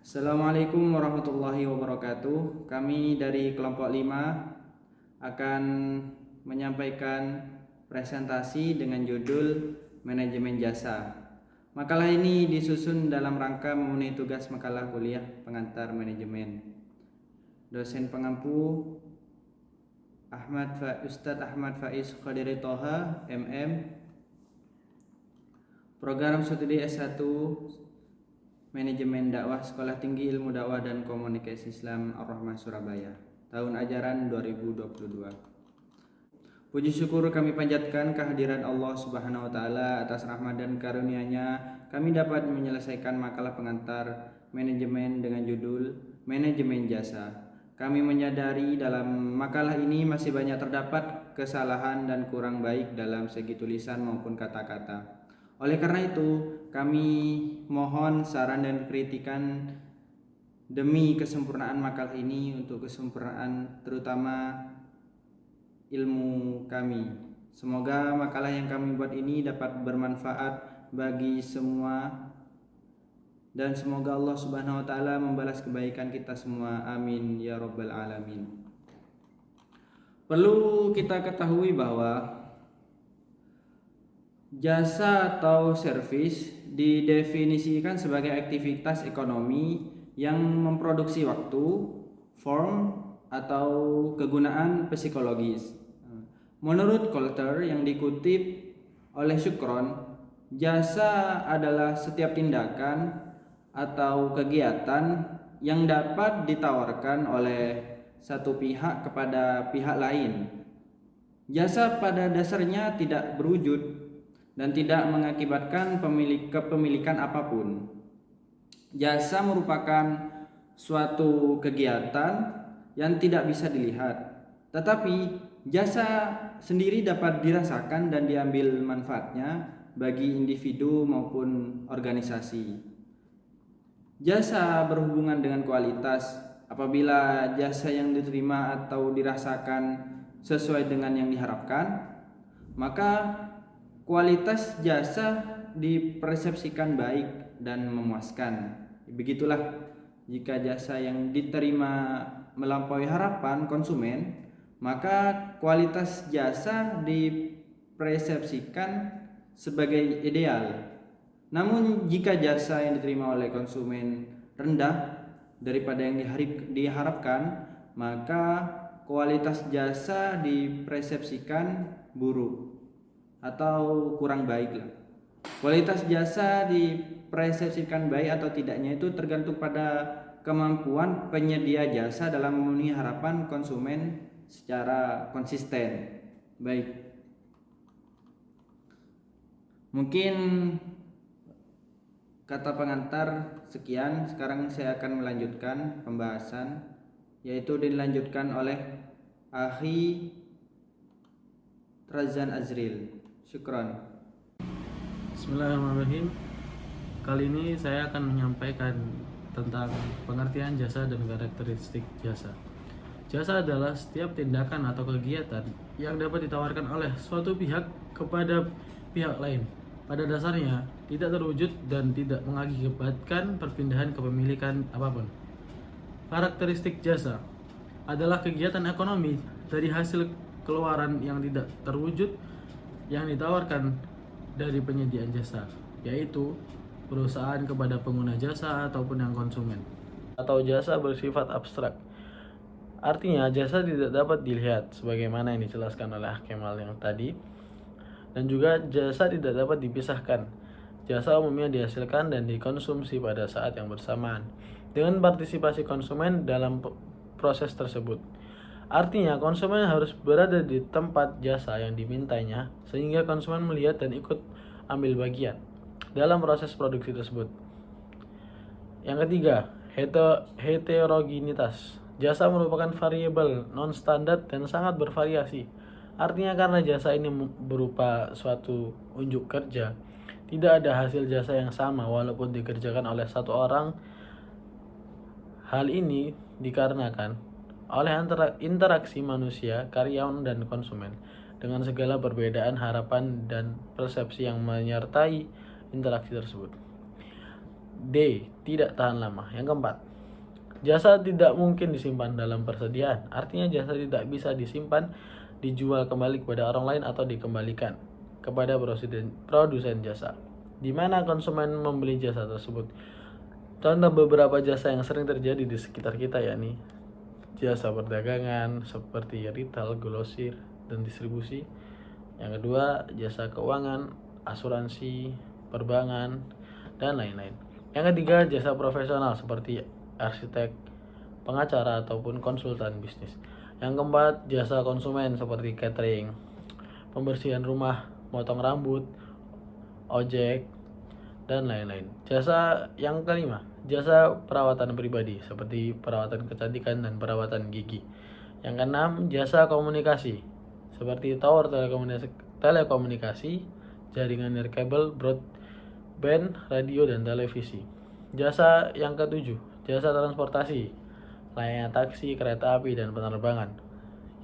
Assalamualaikum warahmatullahi wabarakatuh. Kami dari kelompok 5 akan menyampaikan presentasi dengan judul Manajemen Jasa. Makalah ini disusun dalam rangka memenuhi tugas makalah kuliah pengantar manajemen. Dosen pengampu Ustadz Ahmad Faiz Qadiri Toha, MM. Program Studi S1 Manajemen Dakwah Sekolah Tinggi Ilmu Dakwah dan Komunikasi Islam Ar-Rahmah Surabaya, tahun ajaran 2022. Puji syukur kami panjatkan kehadiran Allah Subhanahu wa taala atas rahmat dan karunia-Nya kami dapat menyelesaikan makalah pengantar manajemen dengan judul Manajemen Jasa. Kami menyadari dalam makalah ini masih banyak terdapat kesalahan dan kurang baik dalam segi tulisan maupun kata-kata. Oleh karena itu, kami mohon saran dan kritikan demi kesempurnaan makalah ini, untuk kesempurnaan terutama ilmu kami. Semoga makalah yang kami buat ini dapat bermanfaat bagi semua, dan semoga Allah Subhanahu wa taala membalas kebaikan kita semua. Amin ya rabbal alamin. Perlu kita ketahui bahwa jasa atau servis didefinisikan sebagai aktivitas ekonomi yang memproduksi waktu, form, atau kegunaan psikologis. Menurut Coulter yang dikutip oleh Syukron, jasa adalah setiap tindakan atau kegiatan yang dapat ditawarkan oleh satu pihak kepada pihak lain. Jasa pada dasarnya tidak berwujud dan tidak mengakibatkan kepemilikan apapun. Jasa merupakan suatu kegiatan yang tidak bisa dilihat, tetapi jasa sendiri dapat dirasakan dan diambil manfaatnya bagi individu maupun organisasi. Jasa berhubungan dengan kualitas. Apabila jasa yang diterima atau dirasakan sesuai dengan yang diharapkan, maka kualitas jasa dipersepsikan baik dan memuaskan. Begitulah jika jasa yang diterima melampaui harapan konsumen, maka kualitas jasa dipersepsikan sebagai ideal. Namun jika jasa yang diterima oleh konsumen rendah daripada yang diharapkan, maka kualitas jasa dipersepsikan buruk atau kurang baik lah. Kualitas jasa dipersepsikan baik atau tidaknya itu tergantung pada kemampuan penyedia jasa dalam memenuhi harapan konsumen secara konsisten. Baik, mungkin kata pengantar sekian. Sekarang saya akan melanjutkan pembahasan, yaitu dilanjutkan oleh Akhi Razan Azril. Syukron. Bismillahirrahmanirrahim. Kali ini saya akan menyampaikan tentang pengertian jasa dan karakteristik jasa. Jasa adalah setiap tindakan atau kegiatan yang dapat ditawarkan oleh suatu pihak kepada pihak lain. Pada dasarnya tidak terwujud dan tidak mengakibatkan perpindahan kepemilikan apapun. Karakteristik jasa adalah kegiatan ekonomi dari hasil keluaran yang tidak terwujud yang ditawarkan dari penyediaan jasa, yaitu perusahaan kepada pengguna jasa ataupun yang konsumen. Atau jasa bersifat abstrak. Artinya jasa tidak dapat dilihat sebagaimana yang dijelaskan oleh Kemal yang tadi, dan juga jasa tidak dapat dipisahkan. Jasa umumnya dihasilkan dan dikonsumsi pada saat yang bersamaan dengan partisipasi konsumen dalam proses tersebut. Artinya konsumen harus berada di tempat jasa yang dimintanya sehingga konsumen melihat dan ikut ambil bagian dalam proses produksi tersebut. Yang ketiga, heterogenitas. Jasa merupakan variabel non-standar dan sangat bervariasi. Artinya karena jasa ini berupa suatu unjuk kerja, tidak ada hasil jasa yang sama walaupun dikerjakan oleh satu orang. Hal ini dikarenakan oleh interaksi manusia, karyawan, dan konsumen dengan segala perbedaan harapan dan persepsi yang menyertai interaksi tersebut. D. Tidak tahan lama. Yang keempat, jasa tidak mungkin disimpan dalam persediaan. Artinya jasa tidak bisa disimpan, dijual kembali kepada orang lain atau dikembalikan kepada produsen jasa, di mana konsumen membeli jasa tersebut. Contoh beberapa jasa yang sering terjadi di sekitar kita yakni jasa perdagangan seperti retail, grosir, dan distribusi. Yang kedua, jasa keuangan, asuransi, perbankan, dan lain-lain. Yang ketiga, jasa profesional seperti arsitek, pengacara, ataupun konsultan bisnis. Yang keempat, jasa konsumen seperti catering, pembersihan rumah, potong rambut, ojek, dan lain-lain. Jasa yang kelima, jasa perawatan pribadi seperti perawatan kecantikan dan perawatan gigi. Yang keenam, jasa komunikasi seperti tower telekomunikasi, jaringan nirkabel, broadband, radio, dan televisi. Jasa yang ketujuh, jasa transportasi, layanan taksi, kereta api, dan penerbangan.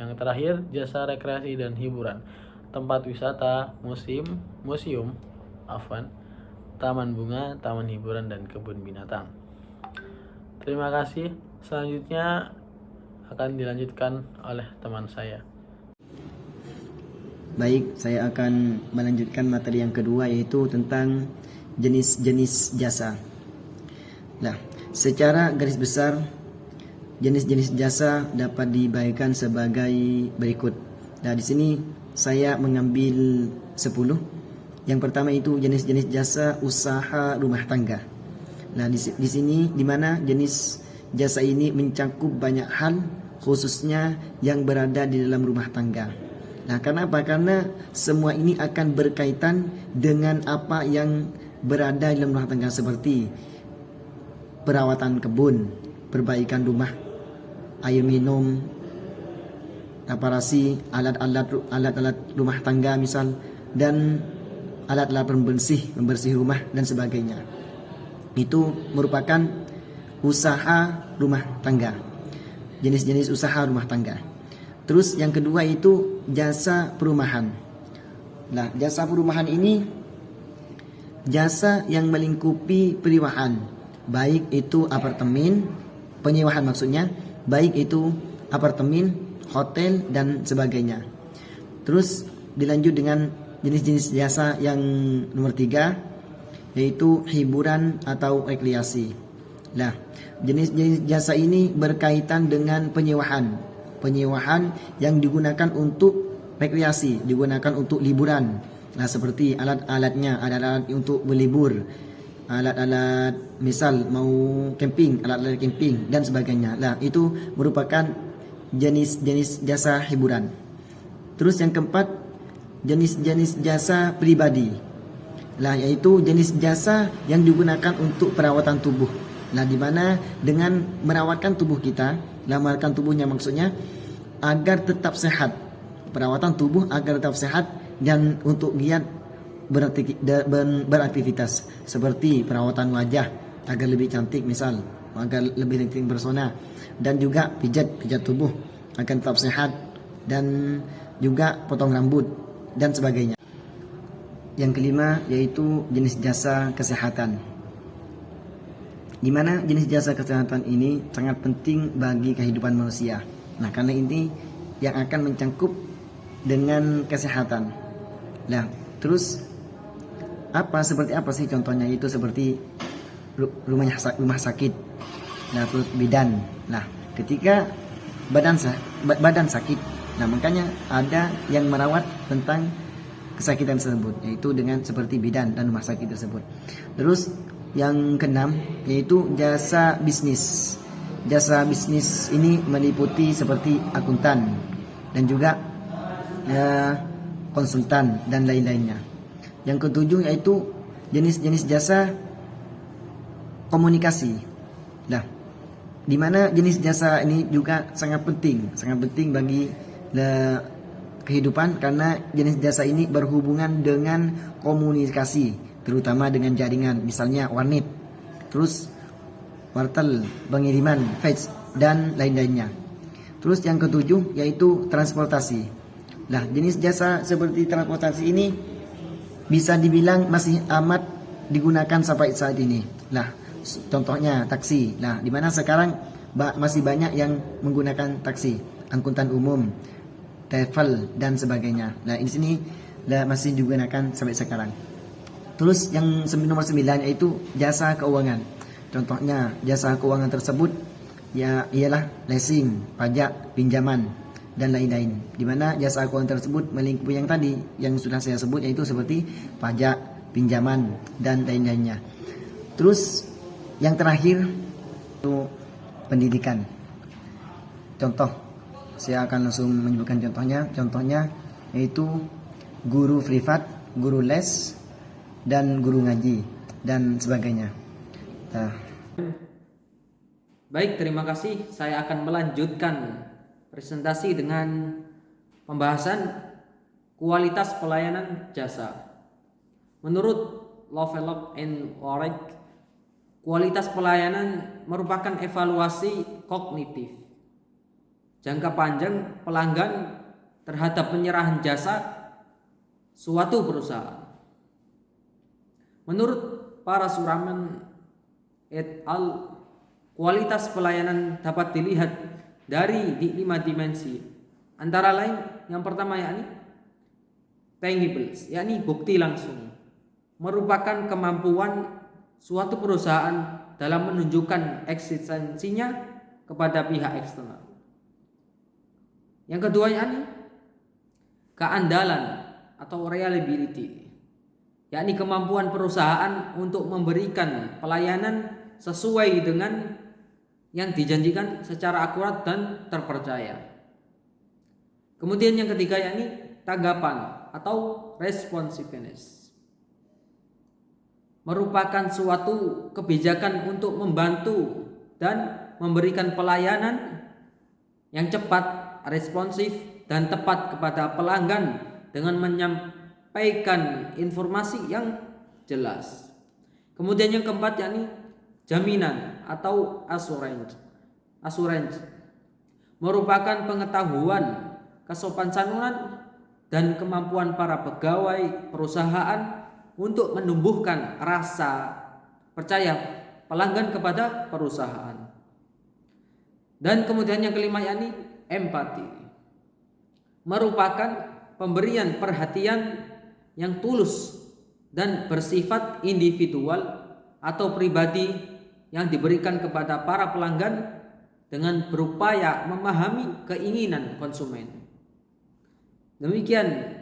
Yang terakhir, jasa rekreasi dan hiburan, tempat wisata, museum, taman bunga, taman hiburan, dan kebun binatang. Terima kasih. Selanjutnya akan dilanjutkan oleh teman saya. Baik, saya akan melanjutkan materi yang kedua, yaitu tentang jenis-jenis jasa. Nah, secara garis besar, jenis-jenis jasa dapat dibagikan sebagai berikut. Nah, di sini saya mengambil 10. Yang pertama itu jenis-jenis jasa usaha rumah tangga. Nah, di sini di mana jenis jasa ini mencakup banyak hal, khususnya yang berada di dalam rumah tangga. Nah, karena apa? Karena semua ini akan berkaitan dengan apa yang berada di dalam rumah tangga, seperti perawatan kebun, perbaikan rumah, air minum, reparasi alat-alat rumah tangga misal, dan alat-alat pembersih rumah dan sebagainya. Itu merupakan usaha rumah tangga, jenis-jenis usaha rumah tangga. Terus yang kedua itu jasa perumahan. Nah, jasa perumahan ini jasa yang melingkupi perumahan, baik itu apartemen, penyewahan maksudnya, baik itu apartemen, hotel, dan sebagainya. Terus dilanjut dengan jenis-jenis jasa yang nomor 3, yaitu hiburan atau rekreasi. Nah, jenis-jenis jasa ini berkaitan dengan penyewaan yang digunakan untuk rekreasi, digunakan untuk liburan. Nah, seperti alat-alatnya, alat-alat untuk berlibur, alat-alat misal mau camping, alat-alat camping dan sebagainya. Nah, itu merupakan jenis-jenis jasa hiburan. Terus yang keempat, jenis-jenis jasa pribadi. Nah, yaitu jenis jasa yang digunakan untuk perawatan tubuh. Nah, di mana dengan merawatkan tubuh kita, merawatkan tubuhnya maksudnya agar tetap sehat. Perawatan tubuh agar tetap sehat dan untuk giat beraktivitas, seperti perawatan wajah agar lebih cantik misal, agar lebih cantik bersona, dan juga pijat tubuh agar tetap sehat, dan juga potong rambut dan sebagainya. Yang kelima yaitu jenis jasa kesehatan, di mana jenis jasa kesehatan ini sangat penting bagi kehidupan manusia. Nah, karena ini yang akan mencangkup dengan kesehatan. Nah, terus seperti apa sih contohnya? Itu seperti rumah sakit. Nah, terus bidan. Nah, ketika badan sakit, nah makanya ada yang merawat tentang kesakitan tersebut, yaitu dengan seperti bidan dan rumah sakit tersebut. Terus yang keenam yaitu jasa bisnis. Jasa bisnis ini meliputi seperti akuntan dan juga konsultan dan lain-lainnya. Yang ketujuh yaitu jenis-jenis jasa komunikasi. Nah, di mana jenis jasa ini juga sangat penting bagi kehidupan, karena jenis jasa ini berhubungan dengan komunikasi, terutama dengan jaringan, misalnya warnet, terus wartel, pengiriman, fax, dan lain-lainnya. Terus yang ketujuh yaitu transportasi. Nah, jenis jasa seperti transportasi ini bisa dibilang masih amat digunakan sampai saat ini. Nah, Contohnya taksi. Nah, di mana sekarang masih banyak yang menggunakan taksi, angkutan umum, travel dan sebagainya. Nah, di sini masih digunakan sampai sekarang. Terus yang nomor 9 yaitu jasa keuangan. Contohnya jasa keuangan tersebut ya ialah leasing, pajak, pinjaman dan lain-lain. Di mana jasa keuangan tersebut melingkupi yang tadi yang sudah saya sebut, yaitu seperti pajak, pinjaman dan lain-lainnya. Terus yang terakhir itu pendidikan. Contoh, saya akan langsung menyebutkan contohnya. Contohnya yaitu guru privat, guru les, dan guru ngaji dan sebagainya. Nah. Baik, terima kasih. Saya akan melanjutkan presentasi dengan pembahasan kualitas pelayanan jasa. Menurut Lovelock and Warwick, kualitas pelayanan merupakan evaluasi kognitif jangka panjang pelanggan terhadap penyerahan jasa suatu perusahaan. Menurut Parasuraman et al., kualitas pelayanan dapat dilihat dari 5 dimensi. Antara lain, yang pertama yakni tangibles, yakni bukti langsung, merupakan kemampuan suatu perusahaan dalam menunjukkan eksistensinya kepada pihak eksternal. Yang kedua yakni keandalan atau reliability, yakni kemampuan perusahaan untuk memberikan pelayanan sesuai dengan yang dijanjikan secara akurat dan terpercaya. Kemudian yang ketiga yakni tanggapan atau responsiveness, merupakan suatu kebijakan untuk membantu dan memberikan pelayanan yang cepat, responsif dan tepat kepada pelanggan dengan menyampaikan informasi yang jelas. Kemudian yang keempat yakni jaminan atau assurance, merupakan pengetahuan, kesopansanan dan kemampuan para pegawai perusahaan untuk menumbuhkan rasa percaya pelanggan kepada perusahaan. Dan kemudian yang kelima yakni empati, merupakan pemberian perhatian yang tulus dan bersifat individual atau pribadi yang diberikan kepada para pelanggan dengan berupaya memahami keinginan konsumen. Demikian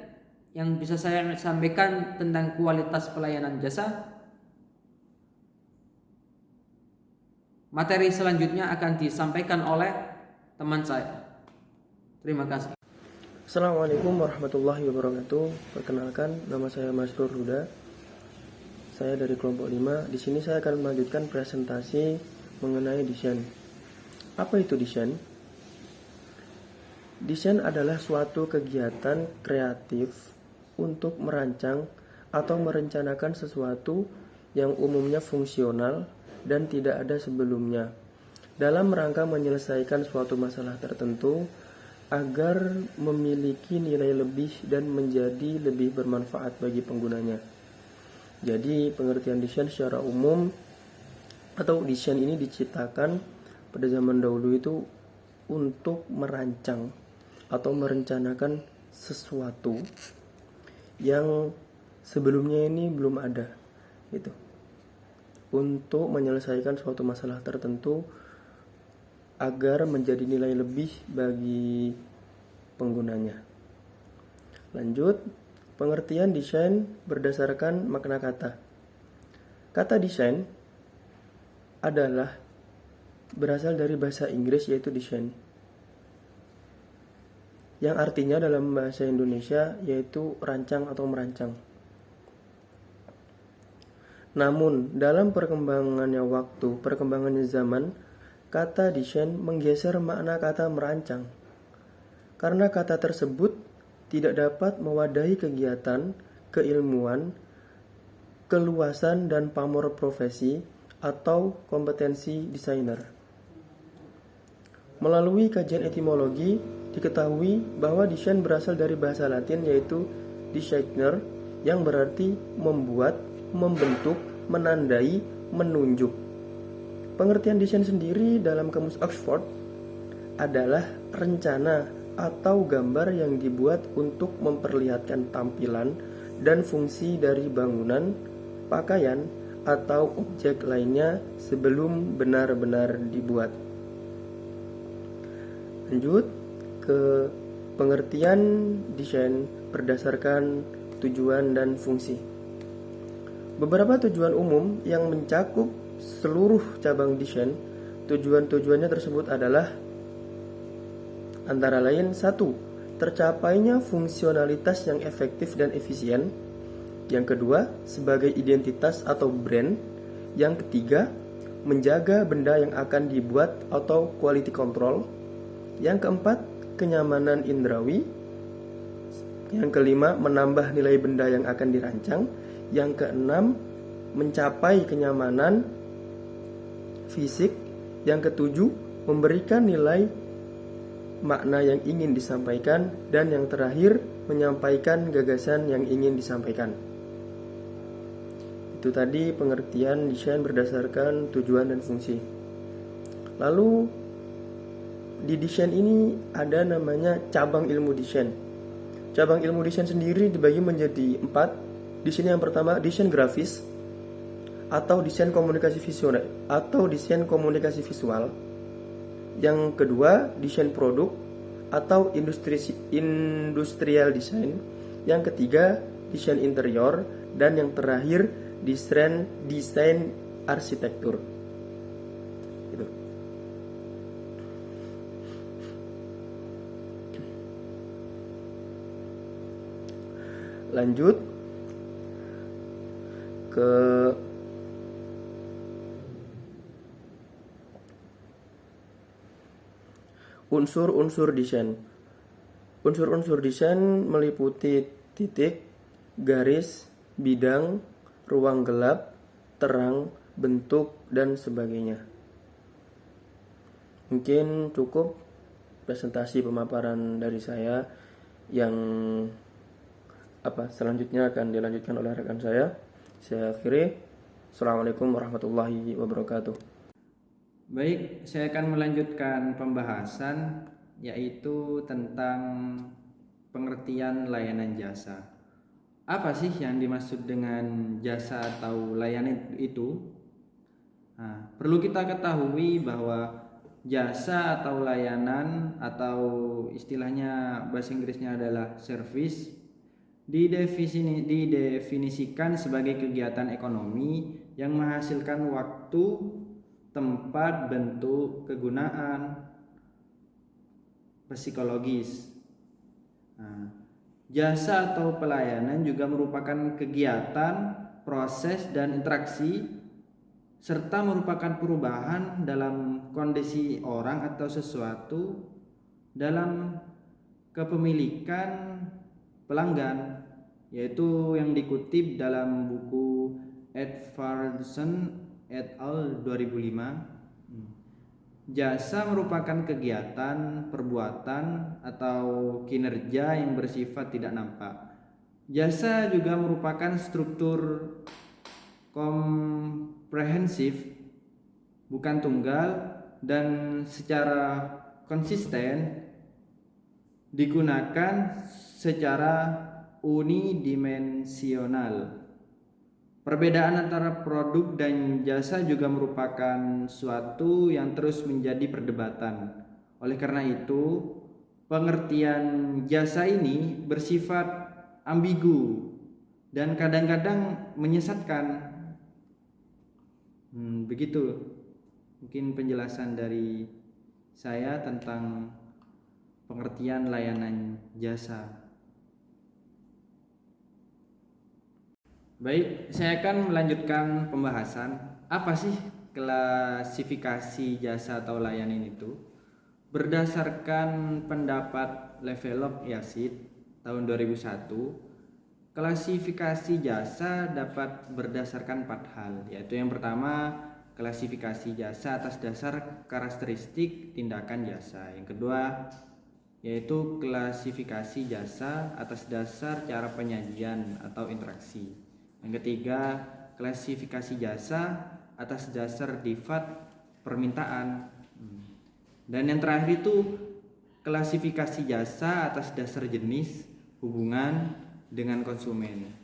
yang bisa saya sampaikan tentang kualitas pelayanan jasa. Materi selanjutnya akan disampaikan oleh teman saya. Terima kasih. Assalamualaikum warahmatullahi wabarakatuh. Perkenalkan, nama saya Masrur Huda. Saya dari kelompok 5. Di sini saya akan melanjutkan presentasi mengenai desain. Apa itu desain? Desain adalah suatu kegiatan kreatif untuk merancang atau merencanakan sesuatu yang umumnya fungsional dan tidak ada sebelumnya, dalam rangka menyelesaikan suatu masalah tertentu agar memiliki nilai lebih dan menjadi lebih bermanfaat bagi penggunanya. Jadi pengertian desain secara umum atau desain ini diciptakan pada zaman dahulu itu untuk merancang atau merencanakan sesuatu yang sebelumnya ini belum ada, gitu, untuk menyelesaikan suatu masalah tertentu agar menjadi nilai lebih bagi penggunanya. Lanjut, pengertian desain berdasarkan makna kata. Kata desain adalah berasal dari bahasa Inggris yaitu design, yang artinya dalam bahasa Indonesia yaitu rancang atau merancang. Namun dalam perkembangannya waktu, perkembangannya zaman, kata desain menggeser makna kata merancang, karena kata tersebut tidak dapat mewadahi kegiatan, keilmuan, keluasan dan pamor profesi atau kompetensi desainer. Melalui kajian etimologi, diketahui bahwa desain berasal dari bahasa Latin yaitu designer, yang berarti membuat, membentuk, menandai, menunjuk. Pengertian desain sendiri dalam kamus Oxford adalah rencana atau gambar yang dibuat untuk memperlihatkan tampilan dan fungsi dari bangunan, pakaian, atau objek lainnya sebelum benar-benar dibuat. Lanjut ke pengertian desain berdasarkan tujuan dan fungsi. Beberapa tujuan umum yang mencakup seluruh cabang desain, tujuan-tujuannya tersebut adalah antara lain: 1. Tercapainya fungsionalitas yang efektif dan efisien. Yang kedua, sebagai identitas atau brand. Yang ketiga, menjaga benda yang akan dibuat atau quality control. Yang keempat, kenyamanan indrawi. Yang kelima, menambah nilai benda yang akan dirancang. Yang keenam, mencapai kenyamanan fisik. Yang ketujuh, memberikan nilai makna yang ingin disampaikan. Dan yang terakhir, menyampaikan gagasan yang ingin disampaikan. Itu tadi pengertian desain berdasarkan tujuan dan fungsi. Lalu di desain ini ada namanya cabang ilmu desain. Cabang ilmu desain sendiri dibagi menjadi 4. Di sini yang pertama desain grafis atau desain komunikasi visual. Yang kedua desain produk atau industrial design. Yang ketiga desain interior, dan yang terakhir desain arsitektur. Gitu. Lanjut ke unsur-unsur desain. Unsur-unsur desain meliputi titik, garis, bidang, ruang gelap, terang, bentuk, dan sebagainya. Mungkin cukup presentasi pemaparan dari saya. Yang selanjutnya akan dilanjutkan oleh rekan saya. Saya akhiri. Assalamualaikum warahmatullahi wabarakatuh. Baik, saya akan melanjutkan pembahasan yaitu tentang pengertian layanan jasa. Apa sih yang dimaksud dengan jasa atau layanan itu? Perlu kita ketahui bahwa jasa atau layanan atau istilahnya bahasa Inggrisnya adalah service didefinisikan sebagai kegiatan ekonomi yang menghasilkan waktu, tempat, bentuk, kegunaan, psikologis. Jasa atau pelayanan juga merupakan kegiatan, proses, dan interaksi serta merupakan perubahan dalam kondisi orang atau sesuatu dalam kepemilikan pelanggan, yaitu yang dikutip dalam buku Edvardson et al. 2005. Jasa merupakan kegiatan, perbuatan, atau kinerja yang bersifat tidak nampak. Jasa juga merupakan struktur komprehensif, bukan tunggal, dan secara konsisten digunakan secara unidimensional. Perbedaan antara produk dan jasa juga merupakan suatu yang terus menjadi perdebatan. Oleh karena itu, pengertian jasa ini bersifat ambigu dan kadang-kadang menyesatkan. Begitu mungkin penjelasan dari saya tentang pengertian layanan jasa. Baik, saya akan melanjutkan pembahasan. Apa sih klasifikasi jasa atau layanan itu? Berdasarkan pendapat Levelov Yasid tahun 2001, klasifikasi jasa dapat berdasarkan 4 hal, yaitu yang pertama, klasifikasi jasa atas dasar karakteristik tindakan jasa. Yang kedua, yaitu klasifikasi jasa atas dasar cara penyajian atau interaksi. Yang ketiga, klasifikasi jasa atas dasar permintaan. Dan yang terakhir itu klasifikasi jasa atas dasar jenis hubungan dengan konsumen.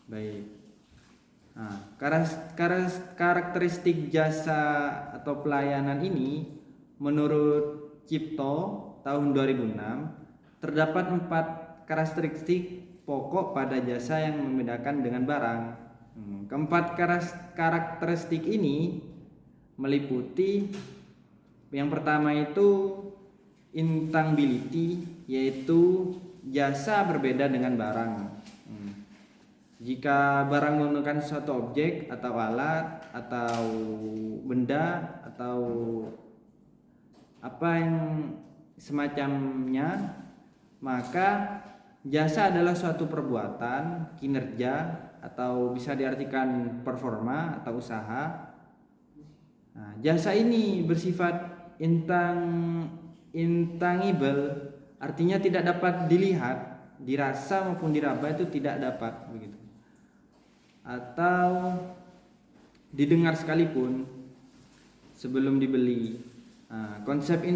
Baik. Nah, karakteristik jasa atau pelayanan ini menurut Cipto tahun 2006 terdapat 4 karakteristik pokok pada jasa yang membedakan dengan barang. Keempat karakteristik ini meliputi yang pertama itu intangibility, yaitu jasa berbeda dengan barang. Jika barang menggunakan suatu objek atau alat atau benda atau apa yang semacamnya, maka jasa adalah suatu perbuatan, kinerja, atau bisa diartikan performa atau usaha. Nah, jasa ini bersifat intangible, artinya tidak dapat dilihat, dirasa maupun diraba itu tidak dapat begitu. Atau didengar sekalipun sebelum dibeli. Konsep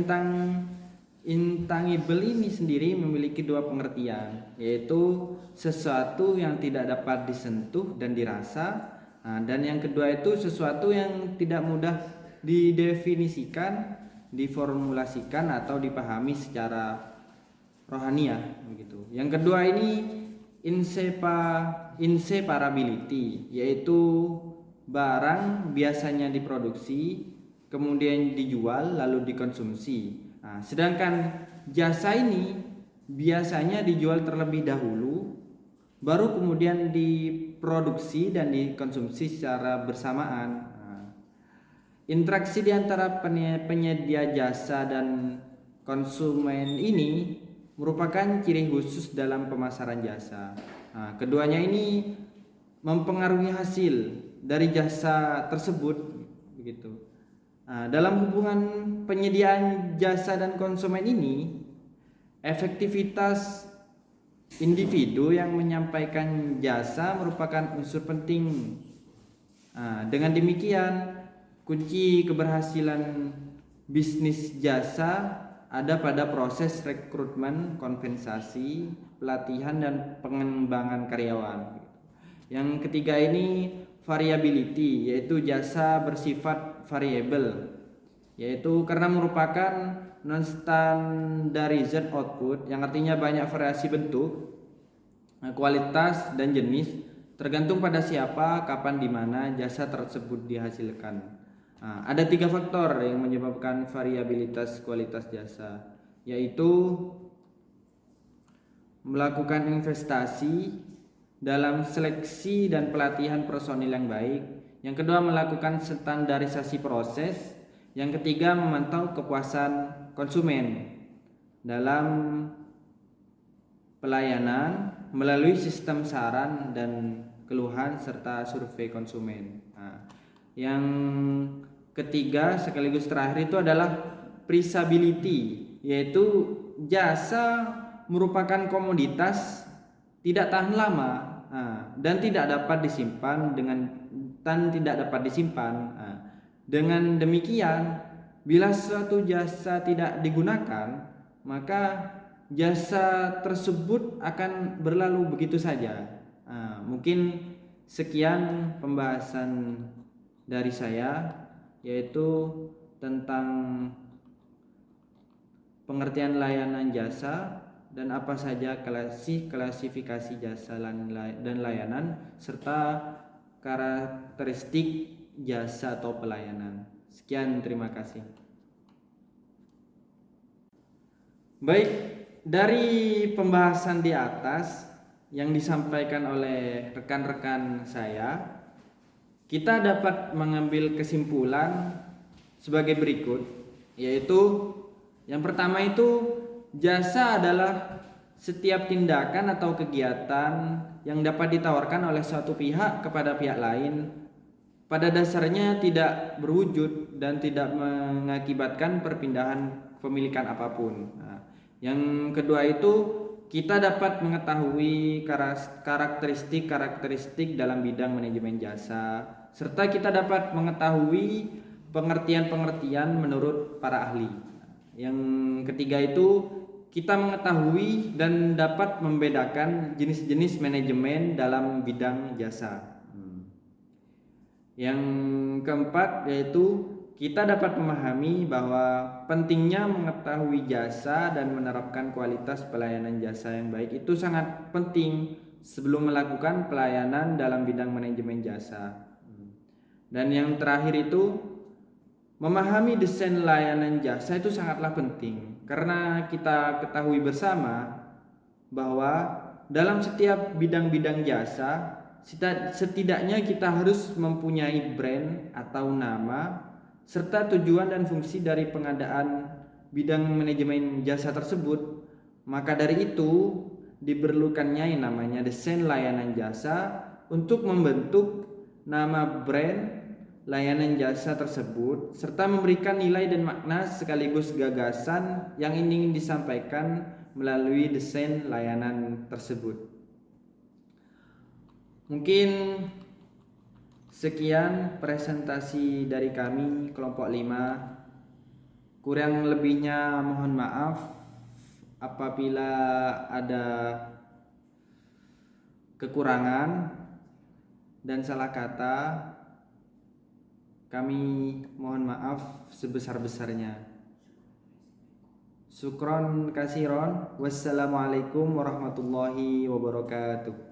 intangible ini sendiri memiliki 2 pengertian, yaitu sesuatu yang tidak dapat disentuh dan dirasa, dan yang kedua itu sesuatu yang tidak mudah didefinisikan, diformulasikan atau dipahami secara rohaniah begitu. Yang kedua ini inseparability, yaitu barang biasanya diproduksi, kemudian dijual lalu dikonsumsi. Sedangkan jasa ini biasanya dijual terlebih dahulu, baru kemudian diproduksi dan dikonsumsi secara bersamaan. Interaksi di antara penyedia jasa dan konsumen ini merupakan ciri khusus dalam pemasaran jasa. Keduanya ini mempengaruhi hasil dari jasa tersebut begitu. Dalam hubungan penyediaan jasa dan konsumen ini, efektivitas individu yang menyampaikan jasa merupakan unsur penting. Dengan demikian, kunci keberhasilan bisnis jasa ada pada proses rekrutmen, kompensasi, pelatihan, dan pengembangan karyawan. Yang ketiga ini variability, yaitu jasa bersifat variabel, yaitu karena merupakan non-standardized output, yang artinya banyak variasi bentuk, kualitas, dan jenis, tergantung pada siapa, kapan, di mana jasa tersebut dihasilkan. Ada 3 faktor yang menyebabkan variabilitas kualitas jasa, yaitu melakukan investasi dalam seleksi dan pelatihan personil yang baik. Yang kedua, melakukan standarisasi proses. Yang ketiga, memantau kepuasan konsumen dalam pelayanan melalui sistem saran dan keluhan serta survei konsumen. Yang ketiga sekaligus terakhir itu adalah traceability, yaitu jasa merupakan komoditas tidak tahan lama dan tidak dapat disimpan dengan demikian, bila suatu jasa tidak digunakan, maka jasa tersebut akan berlalu begitu saja. Mungkin sekian pembahasan dari saya, yaitu tentang pengertian layanan jasa dan apa saja klasifikasi jasa dan layanan serta karakteristik jasa atau pelayanan. Sekian, terima kasih. Baik, dari pembahasan di atas yang disampaikan oleh rekan-rekan saya, kita dapat mengambil kesimpulan sebagai berikut, yaitu yang pertama itu jasa adalah setiap tindakan atau kegiatan yang dapat ditawarkan oleh suatu pihak kepada pihak lain, pada dasarnya tidak berwujud dan tidak mengakibatkan perpindahan kepemilikan apapun. Yang kedua itu kita dapat mengetahui karakteristik dalam bidang manajemen jasa, serta kita dapat mengetahui pengertian-pengertian menurut para ahli. Yang ketiga itu kita mengetahui dan dapat membedakan jenis-jenis manajemen dalam bidang jasa. Yang keempat yaitu kita dapat memahami bahwa pentingnya mengetahui jasa dan menerapkan kualitas pelayanan jasa yang baik itu sangat penting sebelum melakukan pelayanan dalam bidang manajemen jasa. Dan yang terakhir itu memahami desain layanan jasa itu sangatlah penting karena kita ketahui bersama bahwa dalam setiap bidang-bidang jasa setidaknya kita harus mempunyai brand atau nama serta tujuan dan fungsi dari pengadaan bidang manajemen jasa tersebut. Maka dari itu diperlukannya yang namanya desain layanan jasa untuk membentuk nama brand layanan jasa tersebut serta memberikan nilai dan makna sekaligus gagasan yang ingin disampaikan melalui desain layanan tersebut. Mungkin sekian presentasi dari kami kelompok 5. Kurang lebihnya mohon maaf apabila ada kekurangan dan salah kata. Kami mohon maaf sebesar-besarnya. Syukron kasiron. Wassalamualaikum warahmatullahi wabarakatuh.